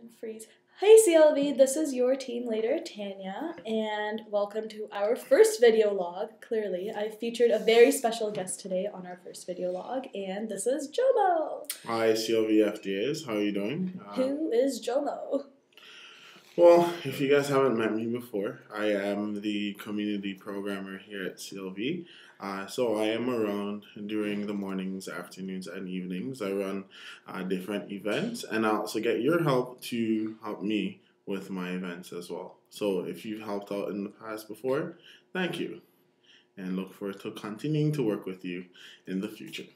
and freeze. Hey CLV, this is your team leader, Tanya, and welcome to our first video log. Clearly, I featured a very special guest today on our first video log, and this is Jomo. Hi CLV FDAs, how are you doing? Who is Jomo? Well, if you guys haven't met me before, I am the community programmer here at CLV. So I am around during the mornings, afternoons, and evenings. I run different events, and I also get your help to help me with my events as well. So if you've helped out in the past before, thank you, and look forward to continuing to work with you in the future.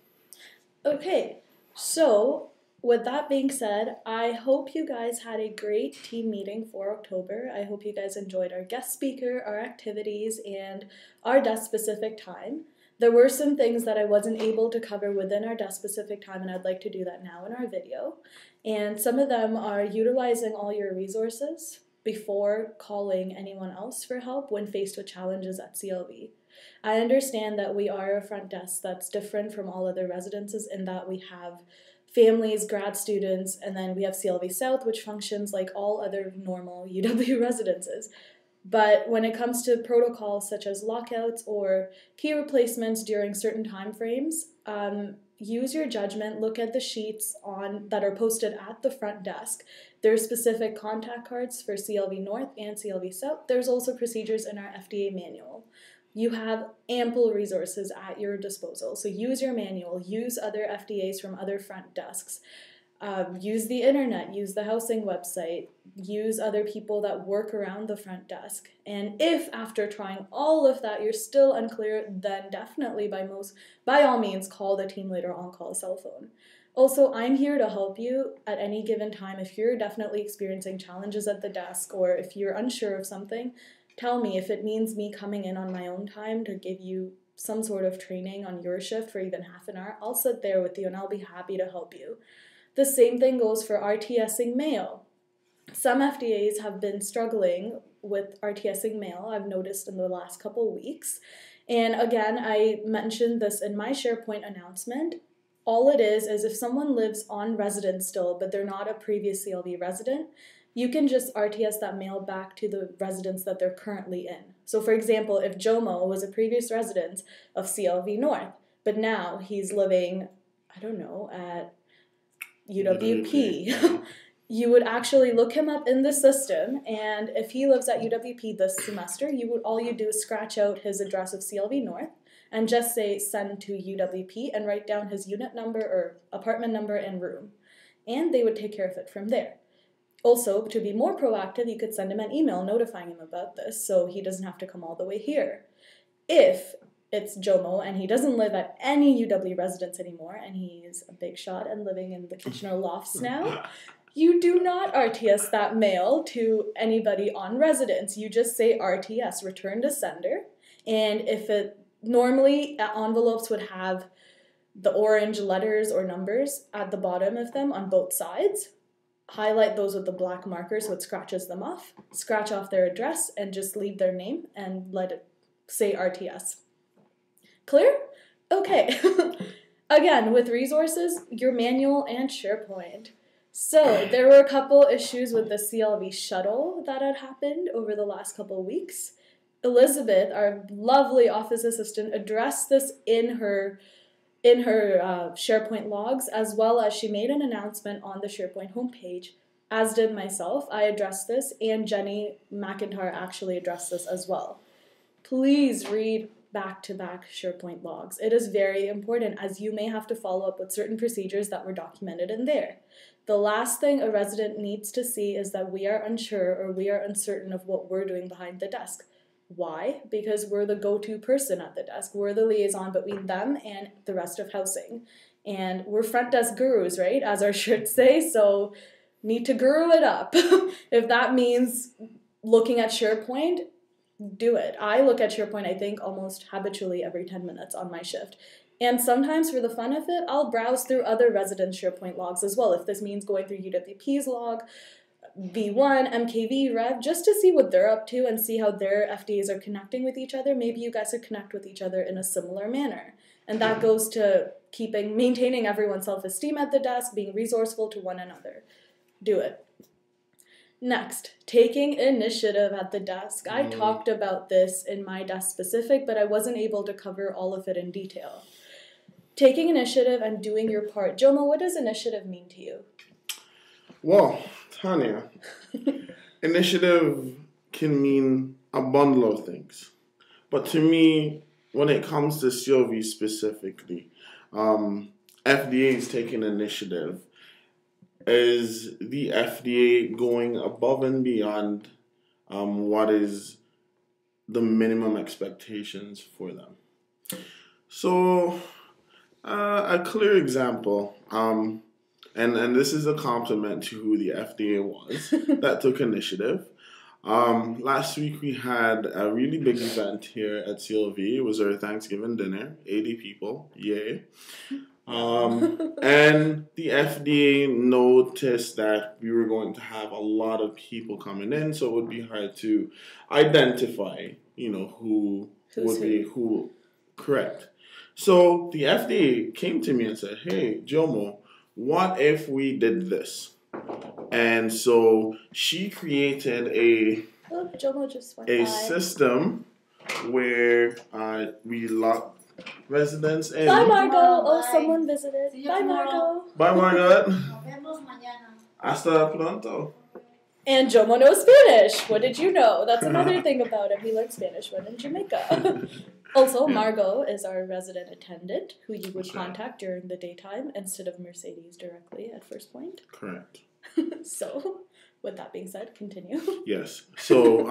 Okay, so with that being said, I hope you guys had a great team meeting for October. I hope you guys enjoyed our guest speaker, our activities, and our desk-specific time. There were some things that I wasn't able to cover within our desk-specific time, and I'd like to do that now in our video. And some of them are utilizing all your resources before calling anyone else for help when faced with challenges at CLV. I understand that we are a front desk that's different from all other residences in that we have families, grad students, and then we have CLV South, which functions like all other normal UW residences. But when it comes to protocols such as lockouts or key replacements during certain time frames, use your judgment. Look at the sheets that are posted at the front desk. There are specific contact cards for CLV North and CLV South. There's also procedures in our FDA manual. You have ample resources at your disposal. So use your manual, use other FDAs from other front desks, use the internet, use the housing website, use other people that work around the front desk. And if after trying all of that you're still unclear, then definitely by all means call the team leader on-call cell phone. Also, I'm here to help you at any given time. If you're definitely experiencing challenges at the desk or if you're unsure of something, tell me. If it means me coming in on my own time to give you some sort of training on your shift for even half an hour, I'll sit there with you and I'll be happy to help you. The same thing goes for RTSing mail. Some FDAs have been struggling with RTSing mail, I've noticed in the last couple weeks. And again, I mentioned this in my SharePoint announcement. All it is if someone lives on residence still, but they're not a previous CLV resident, you can just RTS that mail back to the residence that they're currently in. So for example, if Jomo was a previous resident of CLV North, but now he's living, I don't know, at UWP, you would actually look him up in the system, and if he lives at UWP this semester, all you do is scratch out his address of CLV North and just say send to UWP and write down his unit number or apartment number and room, and they would take care of it from there. Also, to be more proactive, you could send him an email notifying him about this so he doesn't have to come all the way here. If it's Jomo and he doesn't live at any UW residence anymore and he's a big shot and living in the Kitchener lofts now, you do not RTS that mail to anybody on residence. You just say RTS, return to sender, and normally envelopes would have the orange letters or numbers at the bottom of them on both sides. Highlight those with the black marker so it scratches them off, scratch off their address, and just leave their name and let it say RTS. Clear? Okay. Again, with resources, your manual and SharePoint. So there were a couple issues with the CLV shuttle that had happened over the last couple of weeks. Elizabeth, our lovely office assistant, addressed this in her SharePoint logs, as well as she made an announcement on the SharePoint homepage, as did myself. I addressed this, and Jenny McIntyre actually addressed this as well. Please read back-to-back SharePoint logs. It is very important, as you may have to follow up with certain procedures that were documented in there. The last thing a resident needs to see is that we are unsure or we are uncertain of what we're doing behind the desk. Why? Because we're the go-to person at the desk. We're the liaison between them and the rest of housing. And we're front desk gurus, right? As our shirts say, so need to guru it up. If that means looking at SharePoint, do it. I look at SharePoint, I think, almost habitually every 10 minutes on my shift. And sometimes for the fun of it, I'll browse through other resident SharePoint logs as well, if this means going through UWP's log, V1, MKV, Rev, just to see what they're up to and see how their FDAs are connecting with each other. Maybe you guys could connect with each other in a similar manner. And that goes to maintaining everyone's self-esteem at the desk, being resourceful to one another. Do it. Next, taking initiative at the desk. I talked about this in my desk specific, but I wasn't able to cover all of it in detail. Taking initiative and doing your part. Jomo, what does initiative mean to you? Well, Tanya, initiative can mean a bundle of things. But to me, when it comes to CLV specifically, FDA is taking initiative. Is the FDA going above and beyond what is the minimum expectations for them? So, a clear example, and this is a compliment to who the FDA was that took initiative. Last week we had a really big event here at CLV. It was our Thanksgiving dinner, 80 people, yay. And the FDA noticed that we were going to have a lot of people coming in, so it would be hard to identify, who would be who correct. So the FDA came to me and said, hey, Jomo, what if we did this? And so she created a system where we lock residents in. Bye, Margot. Oh, someone visited. Bye, Margot. Bye, Margot. Hasta pronto. And Jomo knows Spanish. What did you know? That's another thing about him. He learned Spanish when in Jamaica. Also, Margot is our resident attendant, who you would contact during the daytime instead of Mercedes directly at first point. Correct. So, with that being said, continue. Yes. So,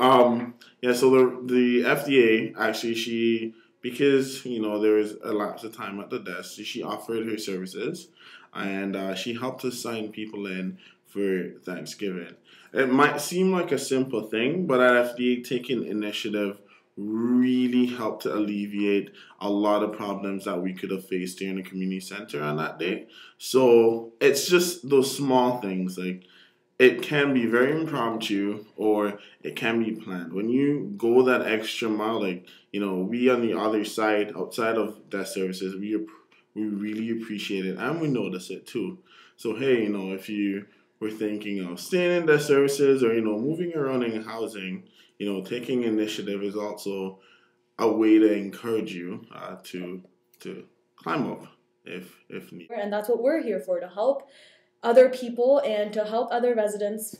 so the FDA actually, because there was a lapse of time at the desk, she offered her services, and she helped us sign people in for Thanksgiving. It might seem like a simple thing, but at FDA taking initiative really helped to alleviate a lot of problems that we could have faced during the community center on that day. So it's just those small things, like it can be very impromptu or it can be planned. When you go that extra mile, like, we on the other side, outside of desk services, we really appreciate it and we notice it too. So hey, if you were thinking of staying in desk services or, moving around in housing, taking initiative is also a way to encourage you to climb up if needed. And that's what we're here for, to help other people and to help other residents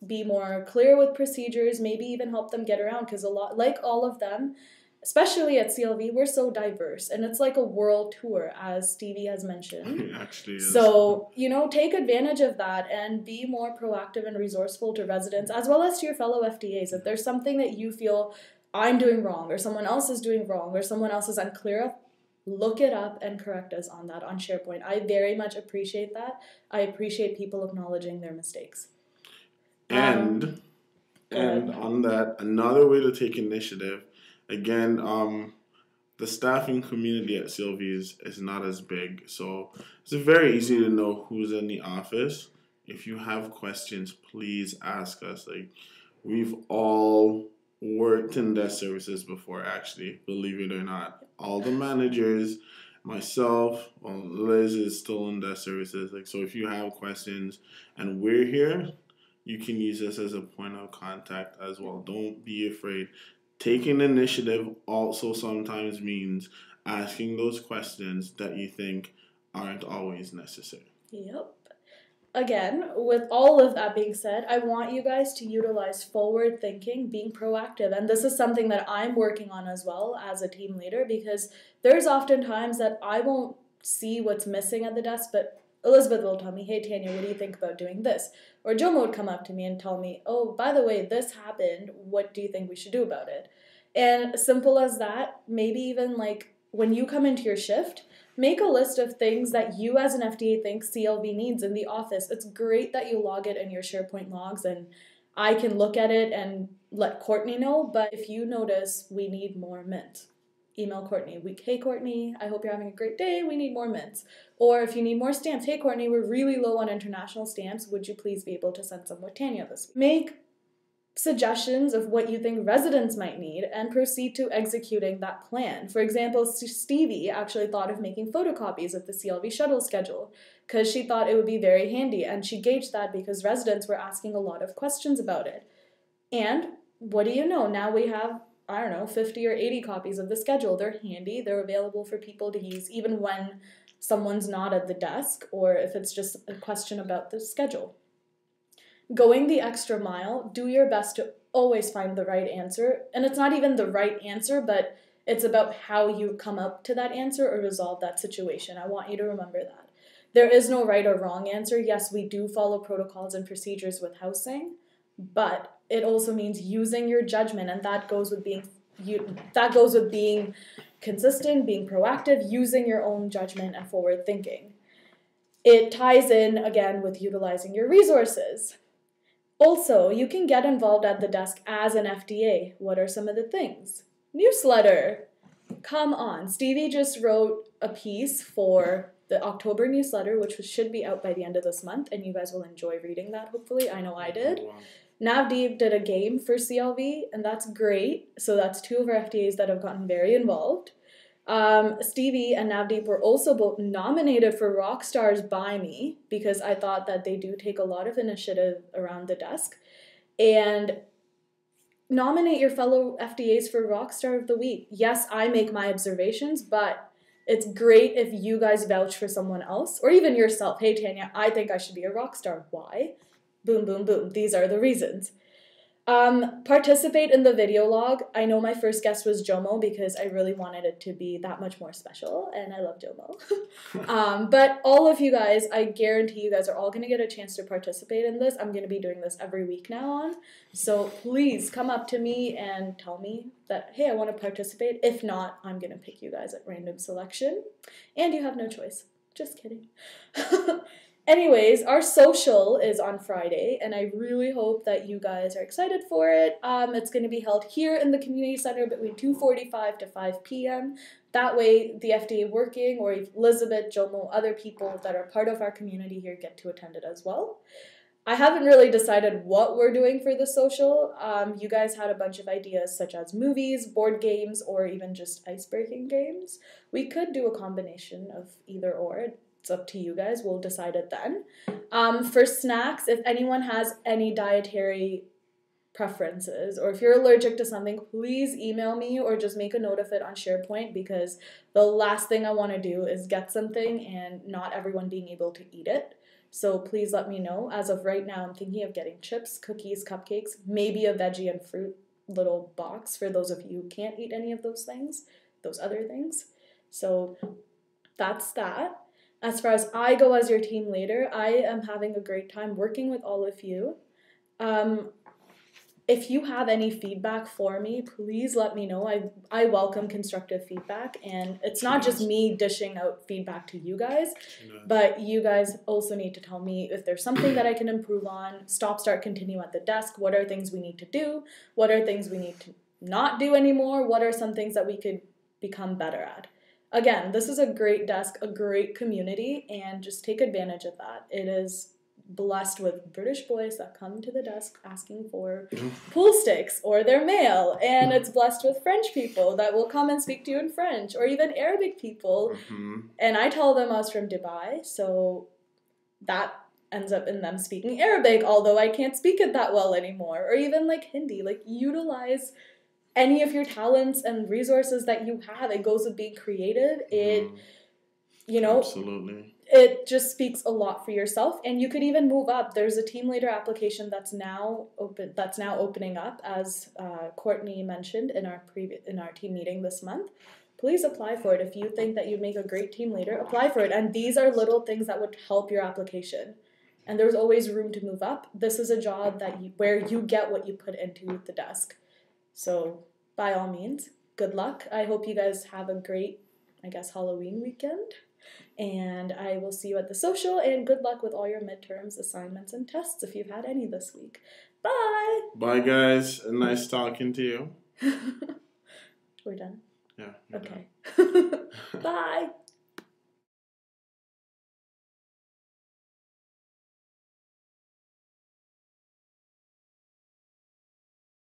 be more clear with procedures, maybe even help them get around, because a lot, like all of them, especially at CLV, we're so diverse, and it's like a world tour, as Stevie has mentioned. It actually is. So, take advantage of that and be more proactive and resourceful to residents, as well as to your fellow FDAs. If there's something that you feel I'm doing wrong, or someone else is doing wrong, or someone else is unclear of, look it up and correct us on that on SharePoint. I very much appreciate that. I appreciate people acknowledging their mistakes. And on that, another way to take initiative, again, the staffing community at CLV is not as big, so it's very easy to know who's in the office. If you have questions, please ask us. Like, we've all worked in desk services before, actually, believe it or not. All the managers, myself, Liz is still in desk services. Like, so if you have questions and we're here, you can use us as a point of contact as well. Don't be afraid. Taking initiative also sometimes means asking those questions that you think aren't always necessary. Yep. Again, with all of that being said, I want you guys to utilize forward thinking, being proactive. And this is something that I'm working on as well as a team leader, because there's often times that I won't see what's missing at the desk, but Elizabeth will tell me, hey, Tanya, what do you think about doing this? Or Jomo would come up to me and tell me, oh, by the way, this happened. What do you think we should do about it? And simple as that, maybe even like when you come into your shift, make a list of things that you as an FDA think CLV needs in the office. It's great that you log it in your SharePoint logs and I can look at it and let Courtney know, but if you notice we need more mint, email Courtney. Hey Courtney, I hope you're having a great day. We need more mints. Or if you need more stamps, hey Courtney, we're really low on international stamps. Would you please be able to send some with Tanya this week? Make suggestions of what you think residents might need and proceed to executing that plan. For example, Stevie actually thought of making photocopies of the CLV shuttle schedule, because she thought it would be very handy, and she gauged that because residents were asking a lot of questions about it. And what do you know? Now we have, I don't know, 50 or 80 copies of the schedule. They're handy. They're available for people to use even when someone's not at the desk or if it's just a question about the schedule. Going the extra mile, do your best to always find the right answer. And it's not even the right answer, but it's about how you come up to that answer or resolve that situation. I want you to remember that. There is no right or wrong answer. Yes, we do follow protocols and procedures with housing, but it also means using your judgment, and that goes with being consistent, being proactive, using your own judgment and forward thinking. It ties in again with utilizing your resources. Also, you can get involved at the desk as an FDA. What are some of the things? Newsletter. Come on. Stevie just wrote a piece for the October newsletter, which should be out by the end of this month, and you guys will enjoy reading that, hopefully. I know I did. Wow. Navdeep did a game for CLV, and that's great. So that's 2 of our FDAs that have gotten very involved. Stevie and Navdeep were also both nominated for Rockstars by me because I thought that they do take a lot of initiative around the desk. And nominate your fellow FDAs for Rockstar of the Week. Yes, I make my observations, but it's great if you guys vouch for someone else or even yourself. Hey, Tanya, I think I should be a rock star. Why? Boom, boom, boom. These are the reasons. Participate in the video log. I know my first guest was Jomo because I really wanted it to be that much more special, and I love Jomo. But all of you guys, I guarantee you guys are all going to get a chance to participate in this. I'm going to be doing this every week now on. So please come up to me and tell me that, hey, I want to participate. If not, I'm going to pick you guys at random selection. And you have no choice. Just kidding. Anyways, our social is on Friday, and I really hope that you guys are excited for it. It's going to be held here in the community center between 2:45 to 5 p.m. That way, the FDA working, or Elizabeth, Jomo, other people that are part of our community here get to attend it as well. I haven't really decided what we're doing for the social. You guys had a bunch of ideas such as movies, board games, or even just ice-breaking games. We could do a combination of either or. It's up to you guys. We'll decide it then. For snacks, if anyone has any dietary preferences or if you're allergic to something, please email me or just make a note of it on SharePoint because the last thing I want to do is get something and not everyone being able to eat it. So please let me know. As of right now, I'm thinking of getting chips, cookies, cupcakes, maybe a veggie and fruit little box for those of you who can't eat any of those things, those other things. So that's that. As far as I go as your team leader, I am having a great time working with all of you. If you have any feedback for me, please let me know. I welcome constructive feedback, and it's not just me dishing out feedback to you guys, but you guys also need to tell me if there's something that I can improve on, stop, start, continue at the desk. What are things we need to do? What are things we need to not do anymore? What are some things that we could become better at? Again, this is a great desk, a great community, and just take advantage of that. It is blessed with British boys that come to the desk asking for pool sticks or their mail, and it's blessed with French people that will come and speak to you in French, or even Arabic people. And I tell them I was from Dubai, so that ends up in them speaking Arabic, although I can't speak it that well anymore, or even like Hindi. Like, utilize any of your talents and resources that you have. It goes with being creative. Absolutely. It just speaks a lot for yourself, and you could even move up. There's a team leader application that's now opening up, as Courtney mentioned in our team meeting this month. Please apply for it. If you think that you'd make a great team leader, apply for it. And these are little things that would help your application. And there's always room to move up. This is a job where you get what you put into the desk. So, by all means, good luck. I hope you guys have a great, Halloween weekend. And I will see you at the social, and good luck with all your midterms, assignments, and tests if you've had any this week. Bye! Bye, guys. Nice talking to you. We're done? Yeah. Okay. Bye!